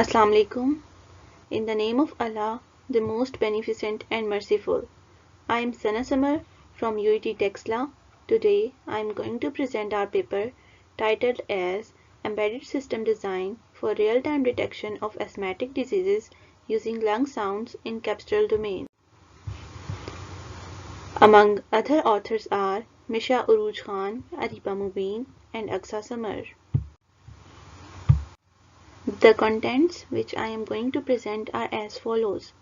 Assalamu alaikum. In the name of Allah, the most beneficent and merciful. I am Sana Samar from UET Texla. Today I am going to present our paper titled as Embedded System Design for Real-Time Detection of Asthmatic Diseases Using Lung Sounds in Cepstral Domain. Among other authors are Misha, Urooj Khan, Ariba Mubin and Aqsa Samar. The contents which I am going to present are as follows: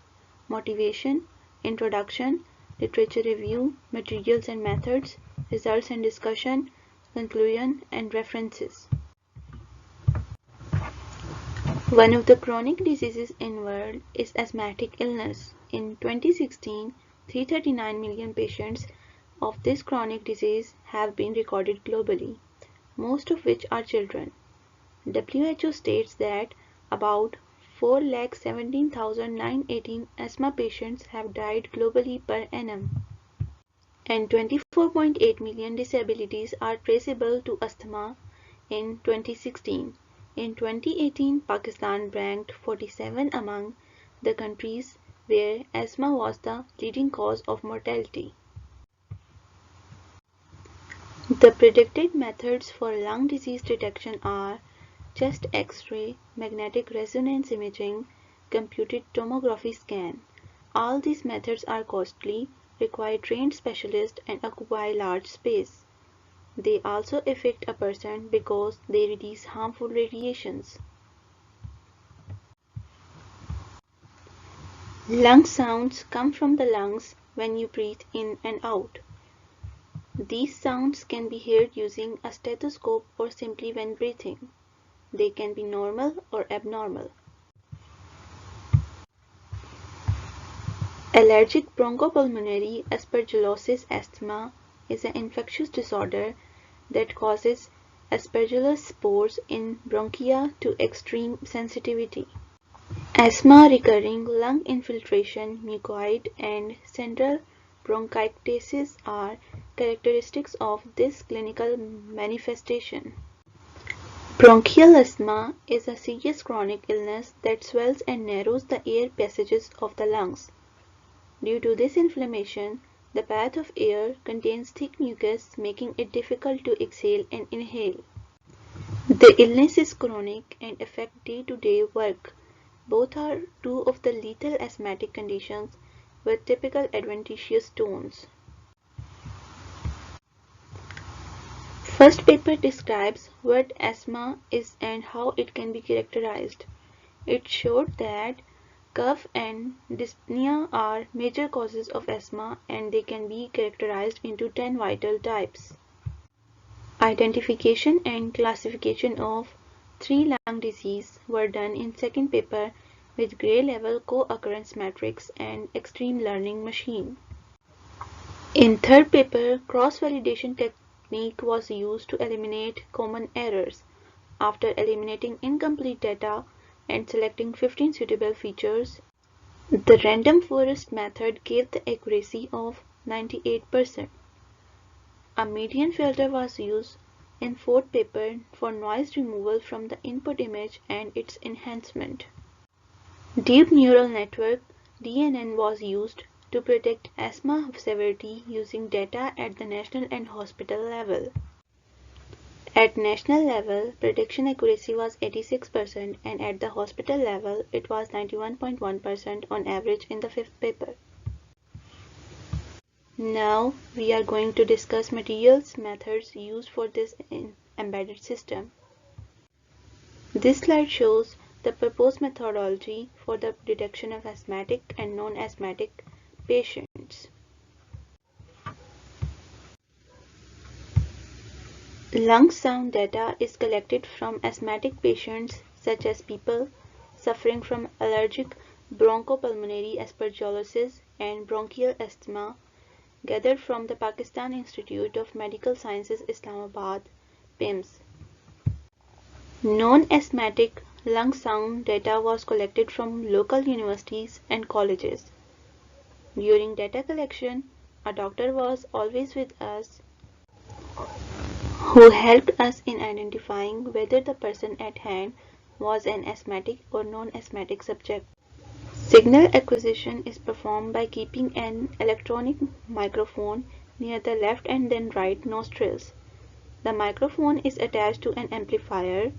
motivation, introduction, literature review, materials and methods, results and discussion, conclusion and references. One of the chronic diseases in the world is asthmatic illness. In 2016, 339 million patients of this chronic disease have been recorded globally, most of which are children. WHO states that about 4,17,918 asthma patients have died globally per annum, and 24.8 million disabilities are traceable to asthma in 2016. In 2018, Pakistan ranked 47 among the countries where asthma was the leading cause of mortality. The predicted methods for lung disease detection are chest X-ray, magnetic resonance imaging, computed tomography scan. All these methods are costly, require trained specialists and occupy large space. They also affect a person because they release harmful radiations. Lung sounds come from the lungs when you breathe in and out. These sounds can be heard using a stethoscope or simply when breathing. They can be normal or abnormal. Allergic bronchopulmonary aspergillosis asthma is an infectious disorder that causes aspergillus spores in bronchia to extreme sensitivity. Asthma, recurring lung infiltration, mucoid, and central bronchiectasis are characteristics of this clinical manifestation. Bronchial asthma is a serious chronic illness that swells and narrows the air passages of the lungs. Due to this inflammation, the path of air contains thick mucus, making it difficult to exhale and inhale. The illness is chronic and affects day-to-day work. Both are two of the lethal asthmatic conditions with typical adventitious tones. First paper describes what asthma is and how it can be characterized. It showed that cough and dyspnea are major causes of asthma and they can be characterized into 10 vital types. Identification and classification of 3 lung disease were done in second paper with gray level co-occurrence matrix and extreme learning machine. In third paper, cross-validation technique was used to eliminate common errors. After eliminating incomplete data and selecting 15 suitable features, the random forest method gave the accuracy of 98%. A median filter was used in fourth paper for noise removal from the input image and its enhancement. Deep neural network (DNN) was used to predict asthma severity using data at the national and hospital level. At national level, prediction accuracy was 86% and at the hospital level it was 91.1% on average in the fifth paper. Now we are going to discuss materials methods used for this embedded system. This slide shows the proposed methodology for the detection of asthmatic and non-asthmatic patients. Lung sound data is collected from asthmatic patients such as people suffering from allergic bronchopulmonary aspergillosis and bronchial asthma, gathered from the Pakistan Institute of Medical Sciences Islamabad (PIMS). Non-asthmatic lung sound data was collected from local universities and colleges. During data collection, a doctor was always with us who helped us in identifying whether the person at hand was an asthmatic or non-asthmatic subject. Signal acquisition is performed by keeping an electronic microphone near the left and then right nostrils. The microphone is attached to an amplifier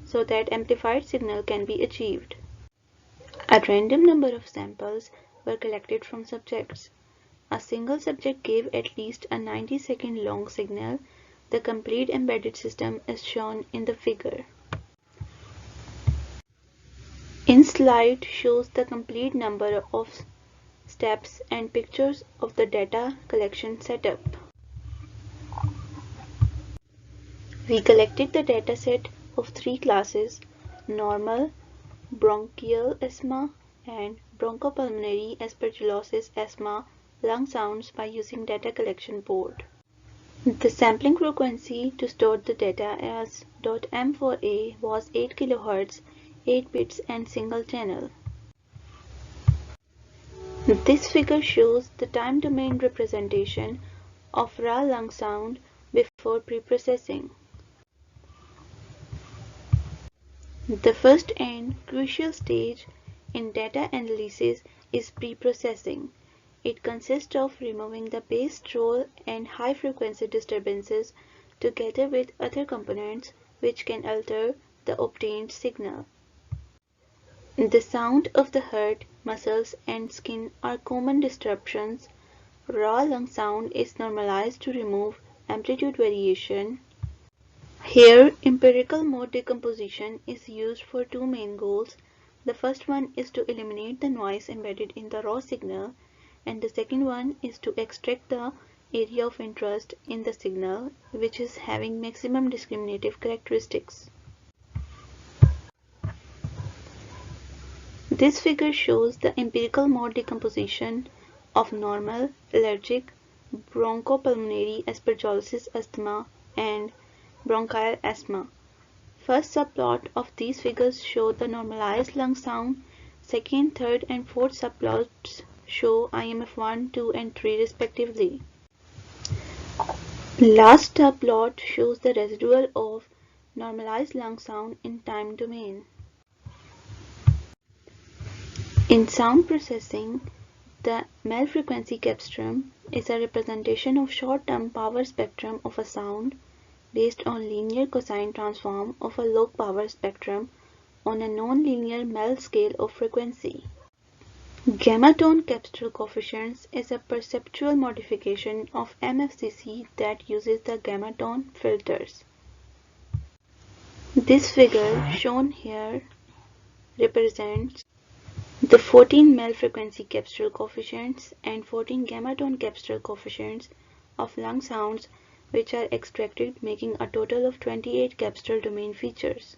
so that amplified signal can be achieved. A random number of samples were collected from subjects. A single subject gave at least a 90-second long signal. The complete embedded system is shown in the figure. In slide shows the complete number of steps and pictures of the data collection setup. We collected the dataset of 3 classes: normal, bronchial asthma, and bronchopulmonary aspergillosis asthma lung sounds by using data collection board. The sampling frequency to store the data as .m4a was 8 kHz, 8 bits and single channel. This figure shows the time domain representation of raw lung sound before preprocessing. The first and crucial stage in data analysis is preprocessing. It consists of removing the base roll and high frequency disturbances together with other components which can alter the obtained signal. The sound of the heart, muscles and skin are common disruptions. Raw lung sound is normalized to remove amplitude variation. Here, empirical mode decomposition is used for 2 main goals. The first one is to eliminate the noise embedded in the raw signal, and the second one is to extract the area of interest in the signal, which is having maximum discriminative characteristics. This figure shows the empirical mode decomposition of normal, allergic, bronchopulmonary aspergillosis asthma, and bronchial asthma. First subplot of these figures show the normalized lung sound. Second, third, and fourth subplots show IMF 1, 2, and 3 respectively. Last subplot shows the residual of normalized lung sound in time domain. In sound processing, the mel-frequency cepstrum is a representation of short-term power spectrum of a sound based on linear cosine transform of a log power spectrum on a non-linear mel scale of frequency. Gamma tone cepstral coefficients is a perceptual modification of MFCC that uses the gamma tone filters. This figure shown here represents the 14 mel frequency cepstral coefficients and 14 gamma tone cepstral coefficients of lung sounds which are extracted, making a total of 28 cepstral domain features.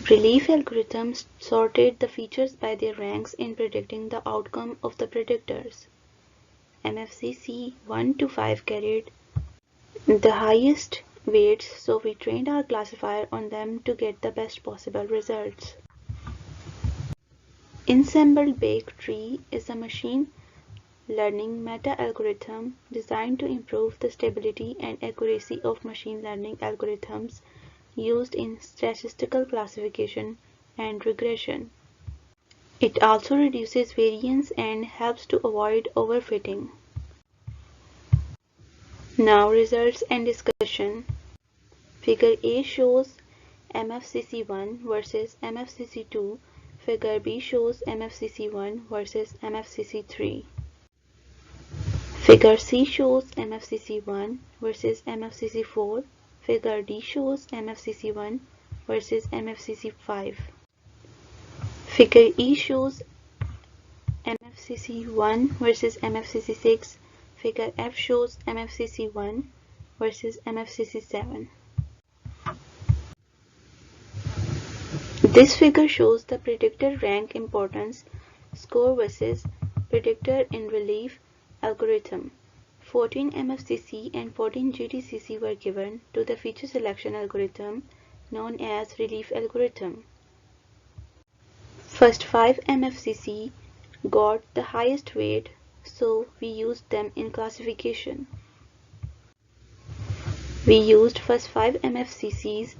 Relieff algorithm sorted the features by their ranks in predicting the outcome of the predictors. MFCC 1 to 5 carried the highest weights, so we trained our classifier on them to get the best possible results. Ensemble Bagged Tree is a machine learning meta-algorithm designed to improve the stability and accuracy of machine learning algorithms used in statistical classification and regression. It also reduces variance and helps to avoid overfitting. Now results and discussion. Figure A shows MFCC1 versus MFCC2. Figure B shows MFCC1 versus MFCC3. Figure C shows MFCC1 versus MFCC4. Figure D shows MFCC1 versus MFCC5. Figure E shows MFCC1 versus MFCC6. Figure F shows MFCC1 versus MFCC7. This figure shows the predictor rank importance score versus predictor in Relieff algorithm. 14 MFCC and 14 GTCC were given to the feature selection algorithm known as Relieff algorithm. First 5 MFCC got the highest weight, so we used them in classification. We used first 5 MFCCs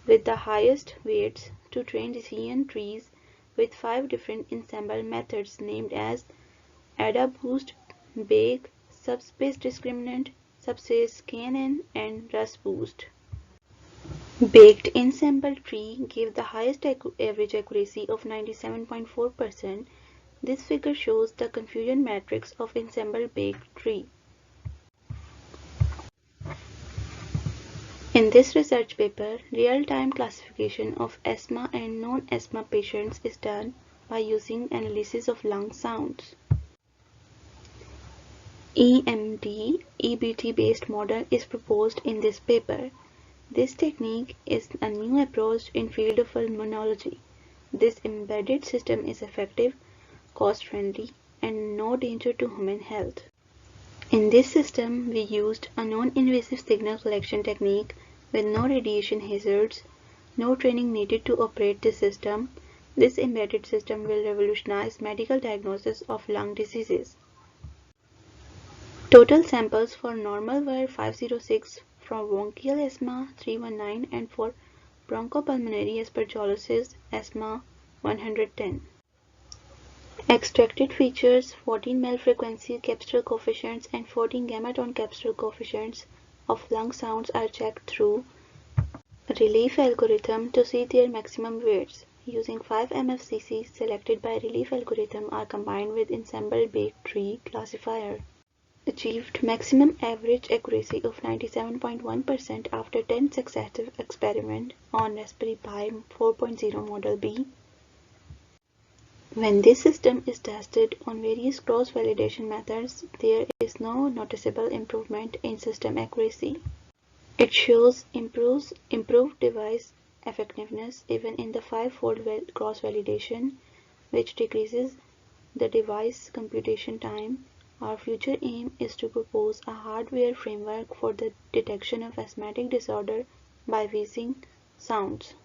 with the highest weights to train decision trees with 5 different ensemble methods named as ADA boost, bake, subspace discriminant, subspace KNN, and Rus boost. Baked ensemble tree gave the highest average accuracy of 97.4%. This figure shows the confusion matrix of ensemble baked tree. In this research paper, real-time classification of asthma and non-asthma patients is done by using analysis of lung sounds. EMD-EBT-based model is proposed in this paper. This technique is a new approach in field of pulmonology. This embedded system is effective, cost-friendly, and no danger to human health. In this system, we used a non-invasive signal collection technique with no radiation hazards, no training needed to operate the system. This embedded system will revolutionize medical diagnosis of lung diseases. Total samples for normal were 506, for bronchial asthma 319, and for bronchopulmonary aspergillosis asthma 110. Extracted features 14 mel frequency Cepstral coefficients and 14 gamma tone Cepstral coefficients of lung sounds are checked through Relieff Algorithm to see their maximum weights. Using 5 MFCCs selected by Relieff Algorithm are combined with Ensemble Bagged Tree classifier. Achieved maximum average accuracy of 97.1% after 10 successive experiments on Raspberry Pi 4.0 Model B. When this system is tested on various cross-validation methods, there is no noticeable improvement in system accuracy. It shows improved device effectiveness even in the 5-fold cross-validation, which decreases the device computation time. Our future aim is to propose a hardware framework for the detection of asthmatic disorder by wheezing sounds.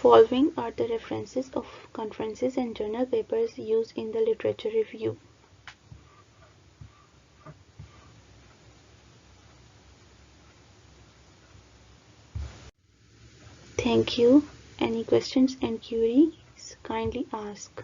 Following are the references of conferences and journal papers used in the literature review. Thank you. Any questions and queries, kindly ask.